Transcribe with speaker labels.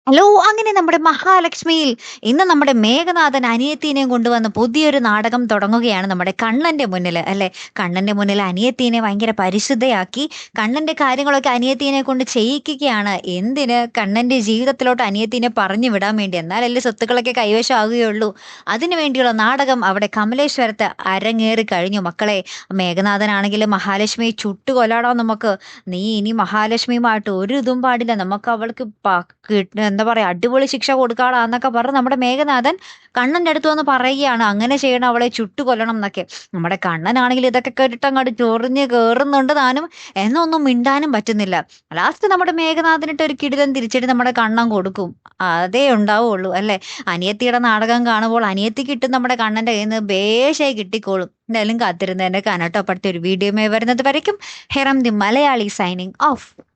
Speaker 1: Hello! അങ്ങനെ നമ്മുടെ മഹാലക്ഷ്മിയിൽ ഇന്ന് നമ്മുടെ മേഘനാഥൻ അനിയത്തീനെയും കൊണ്ടുവന്ന് പുതിയൊരു നാടകം തുടങ്ങുകയാണ് നമ്മുടെ കണ്ണന്റെ മുന്നില് അല്ലെ. കണ്ണന്റെ മുന്നിൽ അനിയത്തീനെ ഭയങ്കര പരിശുദ്ധയാക്കി കണ്ണന്റെ കാര്യങ്ങളൊക്കെ അനിയത്തീനെ കൊണ്ട് ചെയ്യിക്കുകയാണ്. എന്തിന്? കണ്ണന്റെ ജീവിതത്തിലോട്ട് അനിയത്തീനെ പറഞ്ഞു വിടാൻ വേണ്ടി. എന്നാലല്ലേ സ്വത്തുക്കളൊക്കെ കൈവശമാകുകയുള്ളൂ. അതിനു വേണ്ടിയുള്ള നാടകം അവിടെ കമലേശ്വരത്ത് അരങ്ങേറി കഴിഞ്ഞു മക്കളെ. മേഘനാഥനാണെങ്കില് മഹാലക്ഷ്മിയെ ചുട്ടുകൊല്ലാടാ നമുക്ക്. നീ ഇനി മഹാലക്ഷ്മിയുമായിട്ട് ഒരു ഇതും പാടില്ല. നമുക്ക് അവൾക്ക് എന്താ പറയാ അടിപൊളി ശിക്ഷ കൊടുക്കാടാ എന്നൊക്കെ പറഞ്ഞ് നമ്മുടെ മേഘനാഥൻ കണ്ണന്റെ അടുത്ത് വന്ന് പറയുകയാണ് അങ്ങനെ ചെയ്യണം, അവളെ ചുട്ടുകൊല്ലണം എന്നൊക്കെ. നമ്മുടെ കണ്ണനാണെങ്കിൽ ഇതൊക്കെ കേട്ടിട്ട് അങ്ങോട്ട് ചൊറിഞ്ഞ് കേറുന്നുണ്ട് താനും, എന്നൊന്നും മിണ്ടാനും പറ്റുന്നില്ല. ലാസ്റ്റ് നമ്മുടെ മേഘനാഥനിട്ട് ഒരു കിടിലൻ തിരിച്ചടി നമ്മുടെ കണ്ണൻ കൊടുക്കും. അതേ ഉണ്ടാവുള്ളൂ അല്ലെ. അനിയത്തിയുടെ നാടകം കാണുമ്പോൾ അനിയത്തി കിട്ടും നമ്മുടെ കണ്ണന്റെ കയ്യിൽ നിന്ന് ബേഷായി കിട്ടിക്കോളും. എന്തായാലും കാത്തിരുന്നതിന്റെ കനട്ടോ. അടുത്ത ഒരു വീഡിയോ വരുന്നത് വരയ്ക്കും. ഹെറം ദി മലയാളി സൈനിങ് ഓഫ്.